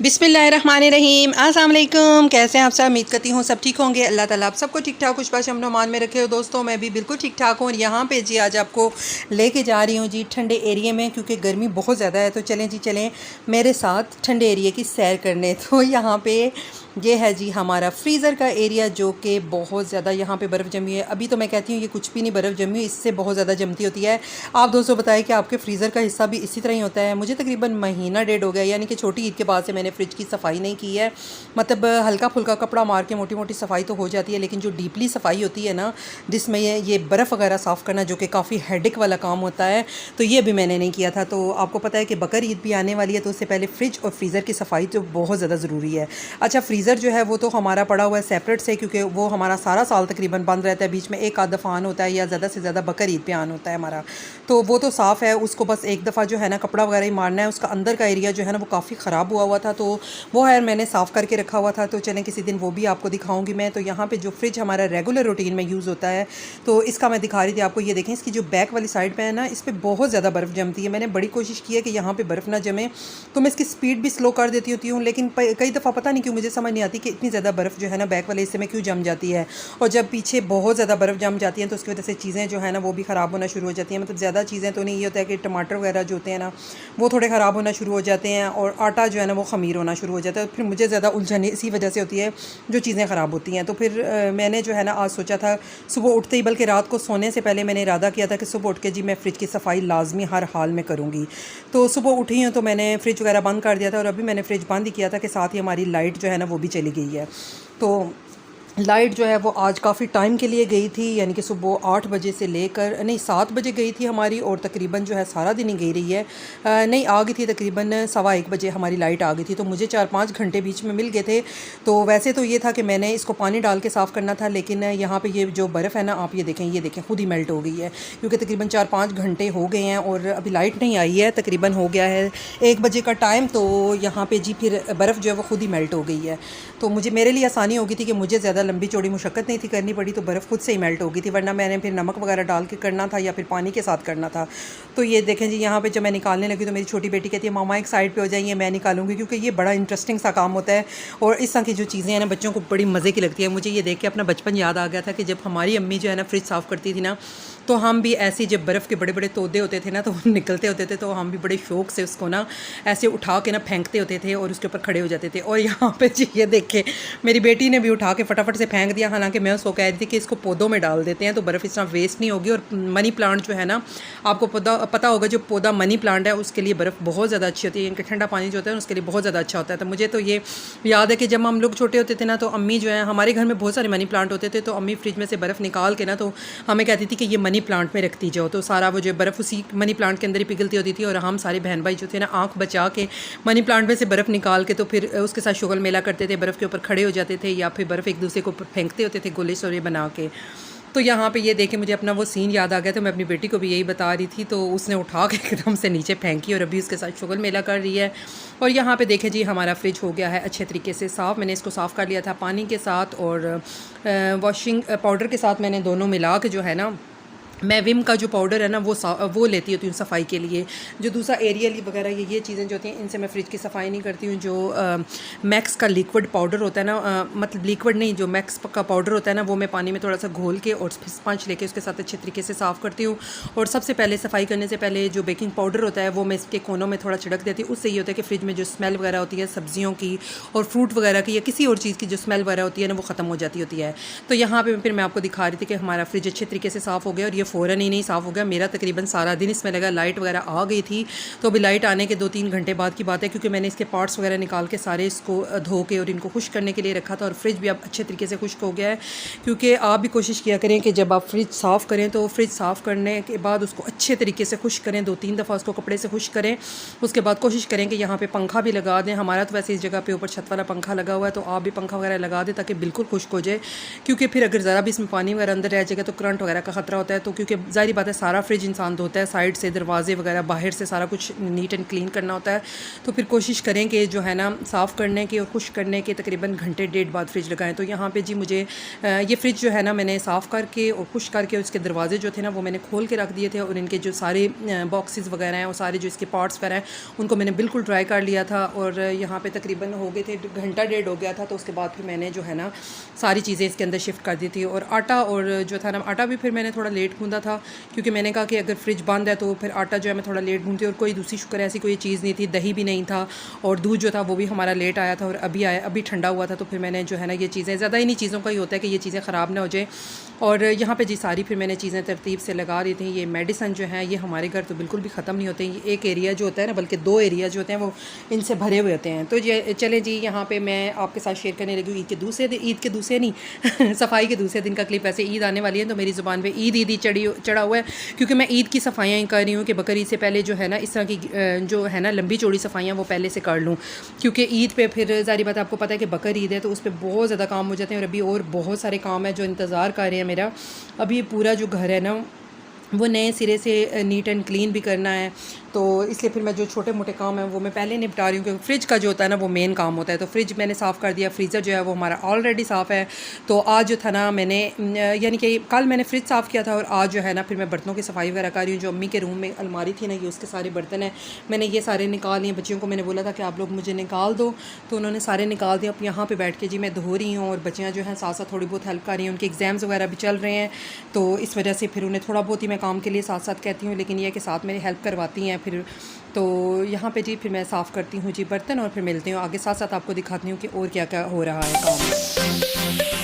बिस्मिल्लाहिर्रहमानिर्रहीम। अस्सलाम वालेकुम। कैसे हैं आप सब? उम्मीद करती हूँ सब ठीक होंगे। अल्लाह ताला आप सबको ठीक ठाक खुशबाश अमन मान में रखे हो। दोस्तों मैं भी बिल्कुल ठीक ठाक हूँ और यहाँ पे जी आज आपको लेके जा रही हूँ जी ठंडे एरिया में, क्योंकि गर्मी बहुत ज़्यादा है। तो चलें जी, चलें मेरे साथ ठंडे एरिया की सैर करने। तो यहाँ पे ये है जी हमारा फ्रीज़र का एरिया, जो कि बहुत ज़्यादा यहाँ पे बर्फ़ जमी है। अभी तो मैं कहती हूँ ये कुछ भी नहीं बर्फ़ जमी, इससे बहुत ज़्यादा जमती होती है। आप दोस्तों बताएं कि आपके फ्रीज़र का हिस्सा भी इसी तरह ही होता है? मुझे तकरीबन महीना डेढ़ हो गया, यानी कि छोटी ईद के बाद से मैंने फ्रिज की सफाई नहीं की है। मतलब हल्का फुल्का कपड़ा मार के मोटी मोटी सफाई तो हो जाती है, लेकिन जो डीपली सफाई होती है ना, जिसमें ये बर्फ़ वगैरह साफ़ करना, जो कि काफ़ी हेडेक वाला काम होता है, तो ये भी मैंने नहीं किया था। तो आपको पता है कि बकर ईद भी आने वाली है, तो उससे पहले फ्रिज और फ्रीज़र की सफाई तो बहुत ज़्यादा ज़रूरी है। अच्छा, फ्रीज़र जो है वो तो हमारा पड़ा हुआ है सेपरेट से, क्योंकि वो हमारा सारा साल तकरीबन बंद रहता है। बीच में एक आध दफ़ा ऑन होता है, या ज़्यादा से ज़्यादा बकर ईद पे ऑन होता है हमारा। तो वो तो साफ़ है, उसको बस एक दफ़ा जो है ना कपड़ा वगैरह ही मारना है। उसका अंदर का एरिया जो है ना वो काफ़ी ख़राब हुआ था, तो वो है मैंने साफ़ करके रखा हुआ था। तो चलें किसी दिन वो भी आपको दिखाऊंगी मैं। तो यहाँ पे जो फ्रिज हमारा रेगुलर रूटीन में यूज़ होता है, तो इसका मैं दिखा रही थी आपको। ये देखें, इसकी जो बैक वाली साइड पे है ना, इस पर बहुत ज़्यादा बर्फ़ जमती है। मैंने बड़ी कोशिश की है कि यहाँ पे बर्फ़ ना जमे, तो मैं इसकी स्पीड भी स्लो कर देती होती हूँ, लेकिन कई दफ़ा पता नहीं क्यों मुझे समझ नहीं आती कि इतनी ज़्यादा बर्फ़ जो है ना बैक वाले हिस्से में क्यों जम जाती है। और जब पीछे बहुत ज़्यादा बर्फ़ जम जाती है तो उसकी वजह से चीज़ें जो है ना वो भी ख़राब होना शुरू हो जाती हैं। मतलब ज़्यादा चीज़ें तो नहीं, ये होता है कि टमाटर वगैरह जो होते हैं ना वो थोड़े ख़राब होना शुरू हो जाते हैं, और आटा जो है ना वो ख़मीर होना शुरू हो जाता है। फिर मुझे ज़्यादा उलझन इसी वजह से होती है, जो चीज़ें ख़राब होती हैं। तो फिर मैंने जो है ना आज सोचा था सुबह उठते ही, बल्कि रात को सोने से पहले मैंने इरादा किया था कि सुबह उठ के जी मैं फ़्रिज की सफाई लाजमी हर हाल में करूँगी। तो सुबह उठी हूँ तो मैंने फ़्रिज वगैरह बंद कर दिया था, और अभी मैंने फ़्रिज बंद ही किया था कि साथ ही हमारी लाइट जो है ना वो भी चली गई है। तो लाइट जो है वो आज काफ़ी टाइम के लिए गई थी, यानी कि सुबह 8 बजे से लेकर नहीं 7 बजे गई थी हमारी, और तकरीबन जो है सारा दिन ही गई रही है। नहीं आ गई थी तकरीबन 1:15 बजे हमारी लाइट आ गई थी, तो मुझे 4-5 घंटे बीच में मिल गए थे। तो वैसे तो ये था कि मैंने इसको पानी डाल के साफ़ करना था, लेकिन यहाँ पे ये जो बर्फ़ है ना, आप ये देखें खुद ही मेल्ट हो गई है, क्योंकि तकरीबन 4-5 घंटे हो गए हैं और अभी लाइट नहीं आई है। तकरीबन हो गया है 1 बजे का टाइम, तो यहाँ पे जी फिर बर्फ़ जो है वो खुद ही मेल्ट हो गई है। तो मेरे लिए आसानी हो गई थी कि मुझे ज़्यादा लंबी चौड़ी मुशक्क़त नहीं थी करनी पड़ी, तो बर्फ़ खुद से ही मेल्ट हो गई थी। वरना मैंने फिर नमक वगैरह डाल के करना था या फिर पानी के साथ करना था। तो ये देखें जी, यहाँ पे जब मैं निकालने लगी तो मेरी छोटी बेटी कहती है मामा एक साइड पे हो जाइए, मैं निकालूंगी, क्योंकि ये बड़ा इंटरेस्टिंग सा काम होता है। और इस तरह की जो चीज़ें हैं ना बच्चों को बड़ी मज़े की लगती है। मुझे ये देख के अपना बचपन याद आ गया था कि जब हमारी अम्मी जो है ना फ्रिज साफ़ करती थी ना, तो हम भी ऐसे जब बर्फ़ के बड़े बड़े तोदे होते थे ना, तो वो निकलते होते थे, तो हम भी बड़े शौक़ से उसको ना ऐसे उठा के ना फेंकते होते थे और उसके ऊपर खड़े हो जाते थे। और यहाँ पे जी ये देखे, मेरी बेटी ने भी उठा के फटाफट से फेंक दिया। हालांकि मैं उसको कह रही थी कि इसको पौधों में डाल देते हैं, तो बर्फ़ इस तरह वेस्ट नहीं होगी। और मनी प्लांट जो है ना, आपको पता होगा, जो पौधा मनी प्लांट है उसके लिए बर्फ़ बहुत ज़्यादा अच्छी होती है। इनका ठंडा पानी जो होता है उसके लिए बहुत ज़्यादा अच्छा होता है। तो मुझे तो ये याद है कि जब हम लोग छोटे होते थे ना, तो अम्मी जो है, हमारे घर में बहुत सारे मनी प्लांट होते थे, तो अम्मी फ्रिज में से बर्फ़ निकाल के ना तो हमें कहती थी कि ये मनी प्लांट में रखती जाओ। तो सारा वो जो बर्फ़ उसी मनी प्लांट के अंदर ही पिघलती होती थी, और हम सारे बहन भाई जो थे ना आँख बचा के मनी प्लांट में से बर्फ़ निकाल के तो फिर उसके साथ शुगल मेला करते थे, बर्फ़ के ऊपर खड़े हो जाते थे, या फिर बर्फ़ एक दूसरे को फेंकते होते थे गोले शोले बना के। तो यहाँ पे ये देखे मुझे अपना वो सीन याद आ गया, तो मैं अपनी बेटी को भी यही बता रही थी, तो उसने उठा के एकदम से नीचे फेंकी और अभी उसके साथ शुगल मेला कर रही है। और यहाँ पे देखें जी हमारा फ्रिज हो गया है अच्छे तरीके से साफ़। मैंने इसको साफ़ कर लिया था पानी के साथ और वॉशिंग पाउडर के साथ। मैंने दोनों मिला के जो है ना, मैं विम का जो पाउडर है ना वो लेती होती हूँ सफ़ाई के लिए। जो दूसरा एरियल वगैरह ये चीज़ें जो होती हैं, इनसे मैं फ्रिज की सफ़ाई नहीं करती हूँ। जो मैक्स का लिक्विड पाउडर होता है ना, मतलब लिक्विड नहीं, जो मैक्स का पाउडर होता है ना, वो मैं पानी में थोड़ा सा घोल के और फिर स्पंज लेके उसके साथ अच्छे तरीके से साफ़ करती हूँ। और सबसे पहले सफाई करने से पहले जो बेकिंग पाउडर होता है वो मैं इसके कोनों में थोड़ा छिड़क देती हूँ। उससे ये होता है कि फ्रिज में जो स्मेल वगैरह होती है सब्जियों की और फ्रूट वगैरह की या किसी और चीज़ की जो स्मेल वगैरह होती है ना, वो ख़त्म हो जाती है। तो यहाँ पर फिर मैं आपको दिखा रही थी कि हमारा फ्रिज अच्छे तरीके से साफ़ हो गया, और ये फ़ौरन ही नहीं साफ़ हो गया, मेरा तकरीबन सारा दिन इसमें लगा। लाइट वगैरह आ गई थी, तो अभी लाइट आने के 2-3 घंटे बाद की बात है, क्योंकि मैंने इसके पार्ट्स वगैरह निकाल के सारे इसको धो के और इनको खुश्क करने के लिए रखा था। और फ्रिज भी अब अच्छे तरीके से खुश्क हो गया है। क्योंकि आप भी कोशिश किया करें कि जब आप फ्रिज साफ़ करें तो फ्रिज साफ़ करने के बाद उसको अच्छे तरीके से खुश्क करें, 2-3 दफ़ा उसको कपड़े से खुश्क करें। उसके बाद कोशिश करें कि यहाँ पर पंखा भी लगा दें। हमारा तो वैसे इस जगह पर ऊपर छत वाला पंखा लगा हुआ है, तो आप भी पंखा वगैरह लगा दें ताकि बिल्कुल खुश्क हो जाए। क्योंकि फिर अगर ज़रा भी इसमें पानी वगैरह अंदर रह जाएगा तो करंट वगैरह का ख़तरा होता है। तो क्योंकि ज़ाहिर बात है सारा फ्रिज इंसान धोता है, साइड से दरवाजे वगैरह बाहर से सारा कुछ नीट एंड क्लीन करना होता है। तो फिर कोशिश करें कि जो है ना साफ़ करने के और खुश करने के तकरीबन घंटे डेढ़ बाद फ्रिज लगाएं। तो यहाँ पे जी मुझे ये फ्रिज जो है ना मैंने साफ़ करके और खुश करके उसके दरवाजे जो थे ना वो मैंने खोल के रख दिए थे, और इनके जो सारे बॉक्सेस वगैरह हैं वो सारे जो इसके पार्ट्स वगैरह हैं उनको मैंने बिल्कुल ड्राई कर लिया था। और यहाँ पे तकरीबन हो गए थे घंटा डेढ़ हो गया था। तो उसके बाद फिर मैंने जो है ना सारी चीज़ें इसके अंदर शिफ्ट कर दी थी। और आटा और जो था ना आटा भी फिर मैंने थोड़ा लेट गूंदा था, क्योंकि मैंने कहा कि अगर फ्रिज बंद है तो फिर आटा जो है मैं थोड़ा लेट गूंदती। और कोई दूसरी शुक्र ऐसी कोई चीज़ नहीं थी, दही भी नहीं था, और दूध जो था वो भी हमारा लेट आया था और अभी आया, अभी ठंडा हुआ था। तो फिर मैंने जो है ना ये चीज़ें ज़्यादा इन्हीं चीज़ों का ही होता है कि ये चीज़ें ख़राब ना हो जाए। और यहाँ पे जी सारी फिर मैंने चीज़ें तरतीब से लगा दी थी। ये मेडिसन जो है ये हमारे घर तो बिल्कुल भी ख़त्म नहीं होते, ये एक एरिया जो होता है ना बल्कि दो एरिया जो होते हैं वो इनसे भरे हुए होते हैं। तो ये चले जी यहाँ पे मैं आपके साथ शेयर करने लगी हूँ ईद के दूसरे नहीं सफाई के दूसरे दिन का क्लिप। ऐसे ईद आने वाली है तो मेरी ज़ुबान पे ईद ईद ही चढ़ा हुआ है, क्योंकि मैं ईद की सफाइयाँ कर रही हूँ कि बकर ईद से पहले जो है ना इस तरह की जो है ना लंबी चौड़ी सफाइयाँ वो पहले से कर लूँ, क्योंकि ईद पे फिर ज़ाहिर बात आपको पता है कि बकर ईद है तो उस पर बहुत ज़्यादा काम हो जाते हैं। और अभी और बहुत सारे काम है जो इंतज़ार कर रहे हैं मेरा। अभी पूरा जो घर है ना वो नए सिरे से नीट एंड क्लीन भी करना है, तो इसलिए फिर मैं जो छोटे मोटे काम हैं वो मैं पहले निपटा रही हूँ, क्योंकि फ्रिज का जो होता है ना वो मेन काम होता है। तो फ्रिज मैंने साफ़ कर दिया, फ्रीज़र जो है वो हमारा ऑलरेडी साफ़ है। तो आज जो था ना मैंने यानी कि कल मैंने फ्रिज साफ़ किया था और आज जो है ना फिर मैं बर्तनों की सफाई वगैरह कर रही हूँ। जो अम्मी के रूम में अलमारी थी ना ये उसके सारे बर्तन हैं, मैंने ये सारे निकाल लिए। बच्चियों को मैंने बोला था कि आप लोग मुझे निकाल दो, तो उन्होंने सारे निकाल दिए। अब यहाँ पर बैठ के जी मैं धो रही हूँ और बच्चियाँ जो हैं साथ साथ थोड़ी बहुत हेल्प कर रही हैं। उनके एग्ज़ाम्स वगैरह भी चल रहे हैं तो इस वजह से फिर उन्हें थोड़ा बहुत ही मैं काम के लिए साथ साथ कहती हूँ, लेकिन ये कि साथ मेरी हेल्प करवाती हैं फिर। तो यहाँ पे जी फिर मैं साफ़ करती हूँ जी बर्तन और फिर मिलती हूँ आगे, साथ साथ आपको दिखाती हूँ कि और क्या क्या हो रहा है काम।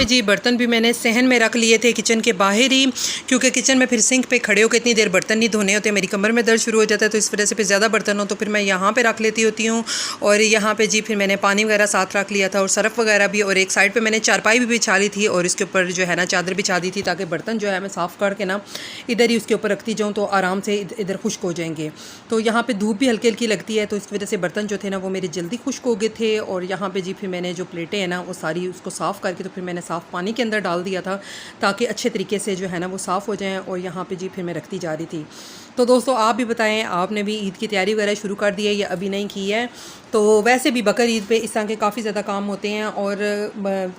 जी बर्तन भी मैंने सहन में रख लिए थे किचन के बाहर ही, क्योंकि किचन में फिर सिंक पे खड़े होकर इतनी देर बर्तन नहीं धोने होते, मेरी कमर में दर्द शुरू हो जाता है। तो इस वजह से फिर ज़्यादा बर्तन हो तो फिर मैं यहाँ पे रख लेती होती हूँ। और यहाँ पे जी फिर मैंने पानी वगैरह साथ रख लिया था और सरफ़ वगैरह भी, और एक साइड पर मैंने चारपाई भी बिछा ली थी और इसके ऊपर जो है ना चादर बिछा दी थी, ताकि बर्तन जो है मैं साफ़ करके ना इधर ही उसके ऊपर रखती जाऊँ तो आराम से इधर खुश्क हो जाएंगे। तो यहाँ पर धूप भी हल्की हल्की लगती है तो इस वजह से बर्तन जो थे ना वो मेरे जल्दी खुश्क हो गए थे। और यहाँ पर जी फिर मैंने जो प्लेटें हैं ना वो सारी उसको साफ़ करके तो फिर मैंने साफ़ पानी के अंदर डाल दिया था ताकि अच्छे तरीके से जो है ना वो साफ़ हो जाएं। और यहाँ पे जी फिर मैं रखती जा रही थी। तो दोस्तों आप भी बताएं, आपने भी ईद की तैयारी वगैरह शुरू कर दी है या अभी नहीं की है? तो वैसे भी बकर ईद पे इस तरह के काफ़ी ज़्यादा काम होते हैं और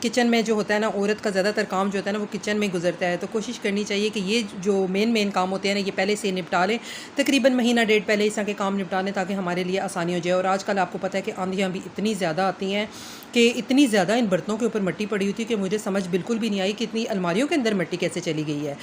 किचन में जो होता है ना औरत का ज़्यादातर काम जो होता है ना वो किचन में गुजरता है। तो कोशिश करनी चाहिए कि ये जो मेन काम होते हैं ना ये पहले से निपटा लें, तकरीबन महीना डेढ़ पहले इस तरह के काम निपटा लें ताकि हमारे लिए आसानी हो जाए। और आजकल आपको पता है कि आंधियाँ भी इतनी ज़्यादा आती हैं कि इतनी ज़्यादा इन बर्तनों के ऊपर मिट्टी पड़ी हुई थी कि मुझे समझ बिल्कुल भी नहीं आई कि इतनी अलमारियों के अंदर मिट्टी कैसे चली गई है।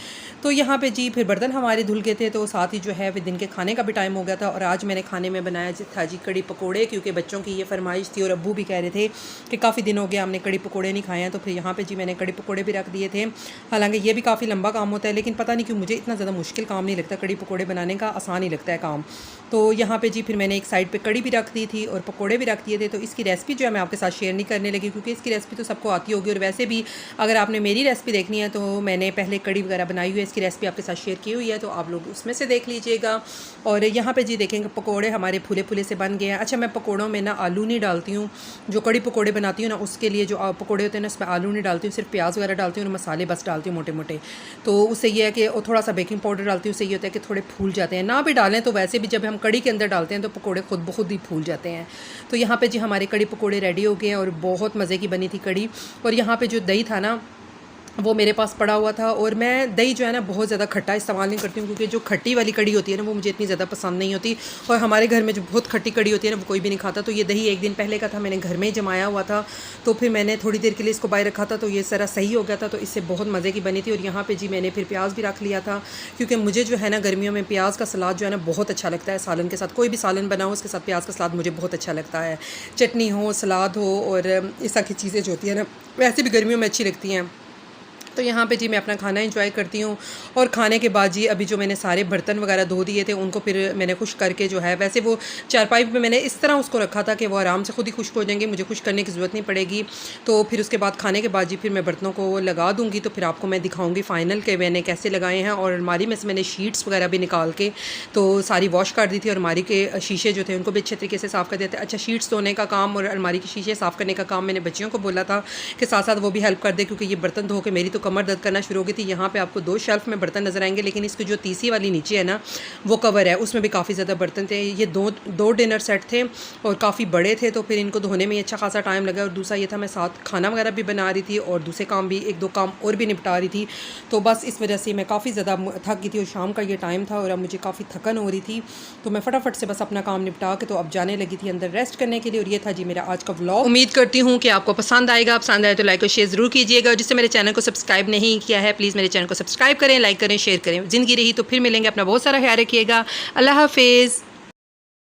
तो यहाँ पे जी फिर बर्तन हमारे धुल गए थे, तो साथ ही जो है फिर दिन के खाने का भी टाइम हो गया था। और आज मैंने खाने में बनाया था जी कड़ी पकोड़े, क्योंकि बच्चों की ये फरमाइश थी और अब्बू भी कह रहे थे कि काफ़ी दिन हो गया हमने कड़ी पकोड़े नहीं खाए हैं। तो फिर यहाँ पे जी मैंने कड़ी पकोड़े भी रख दिए थे। हालांकि ये भी काफ़ी लंबा काम होता है, लेकिन पता नहीं क्यों मुझे इतना ज़्यादा मुश्किल काम नहीं लगता, कड़ी पकोड़े बनाने का आसान ही लगता है काम। तो यहाँ पे जी फिर मैंने एक साइड पे कड़ी भी रख दी थी और पकोड़े भी रख दिए थे। तो इसकी रेसिपी जो है मैं आपके साथ शेयर नहीं करने लगी, क्योंकि इसकी रेसिपी तो सबको आती होगी। और वैसे भी अगर आपने मेरी रेसिपी देखनी है तो मैंने पहले कड़ी वगैरह बनाई हुई है, इसकी रेसिपी आपके साथ शेयर की हुई है, तो आप लोग उसमें से देख लीजिएगा। और यहाँ पे जी देखेंगे पकोड़े हमारे फूले फूले से बन गए हैं। अच्छा, मैं पकोड़ों में ना आलू नहीं डालती हूँ, जो कड़ी पकोड़े बनाती हूँ ना उसके लिए जो पकोड़े होते हैं ना उसमें आलू नहीं डालती हूँ, सिर्फ प्याज वगैरह डालती हूँ और मसाले बस डालती हूँ मोटे मोटे। तो उससे ये है कि थोड़ा सा बेकिंग पाउडर डालती हूँ, उससे ये होता है कि थोड़े फूल जाते हैं। ना भी डालें तो वैसे भी जब हम कड़ी के अंदर डालते हैं तो पकोड़े खुद ब खुद ही फूल जाते हैं। तो यहाँ पे जी हमारे कड़ी पकोड़े रेडी हो गए और बहुत मज़े की बनी थी कड़ी। और यहाँ पे जो दही था ना वो मेरे पास पड़ा हुआ था। और मैं दही जो है ना बहुत ज़्यादा खट्टा इस्तेमाल नहीं करती हूँ, क्योंकि जो खट्टी वाली कड़ी होती है ना वो मुझे इतनी ज़्यादा पसंद नहीं होती। और हमारे घर में जो बहुत खट्टी कड़ी होती है ना वो कोई भी नहीं खाता। तो ये दही एक दिन पहले का था, मैंने घर में ही जमाया हुआ था। तो फिर मैंने थोड़ी देर के लिए इसको बाहर रखा था, तो ये सारा सही हो गया था। तो इससे बहुत मज़े की बनी थी। और यहाँ पर जी मैंने फिर प्याज भी रख लिया था, क्योंकि मुझे जो है ना गर्मियों में प्याज का सलाद जो है ना बहुत अच्छा लगता है। सालन के साथ कोई भी सालन बना हो उसके साथ प्याज का सलाद मुझे बहुत अच्छा लगता है। चटनी हो, सलाद हो, और इस तरह की चीज़ें जो होती है ना वैसे भी गर्मियों में अच्छी लगती हैं। तो यहाँ पे जी मैं अपना खाना एंजॉय करती हूँ। और खाने के बाद जी अभी जो मैंने सारे बर्तन वगैरह धो दिए थे उनको फिर मैंने खुश करके जो है, वैसे वो चारपाई पे मैंने इस तरह उसको रखा था कि वो आराम से खुद ही खुश्क हो जाएंगे, मुझे खुश करने की ज़रूरत नहीं पड़ेगी। तो फिर उसके बाद खाने के बाद जी फिर मैं बर्तनों को लगा दूँगी। तो फिर आपको मैं दिखाऊँगी फ़ाइनल के मैंने कैसे लगाए हैं। और अलमारी में से मैंने शीट्स वगैरह भी निकाल के तो सारी वॉश कर दी थी। और अलमारी के शीशे जो थे उनको भी अच्छे तरीके से साफ़ कर दिए थे। अच्छा, शीट्स धोने का काम और अलमारी के शीशे साफ़ करने का काम मैंने बच्चियों को बोला था कि साथ साथ वो भी हेल्प कर दे, क्योंकि ये बर्तन धो के मेरी तो कमर दर्द करना शुरू हो गई थी। यहाँ पे आपको 2 शेल्फ में बर्तन नज़र आएंगे, लेकिन इसकी जो तीसरी वाली नीचे है ना वो कवर है, उसमें भी काफ़ी ज़्यादा बर्तन थे। ये दो डिनर सेट थे और काफ़ी बड़े थे, तो फिर इनको धोने में अच्छा खासा टाइम लगा। और दूसरा ये था मैं साथ खाना वगैरह भी बना रही थी और दूसरे काम भी 1-2 काम और भी निपटा रही थी। तो बस इस वजह से मैं काफ़ी ज़्यादा थक गई थी और शाम का ये टाइम था और अब मुझे काफ़ी थकन हो रही थी। तो मैं फटाफट से बस अपना काम निपटा के तो अब जाने लगी थी अंदर रेस्ट करने के लिए। और ये था जी मेरा आज का व्लॉग। उम्मीद करती हूँ कि आपको पसंद आएगा। पसंद आए तो लाइक और शेयर ज़रूर कीजिएगा। और जिससे मेरे चैनल को सब्सक्राइब नहीं किया है प्लीज़ मेरे चैनल को सब्सक्राइब करें, लाइक करें, शेयर करें। ज़िंदगी रही तो फिर मिलेंगे। अपना बहुत सारा ख्याल रखिएगा। अल्लाह हाफिज़।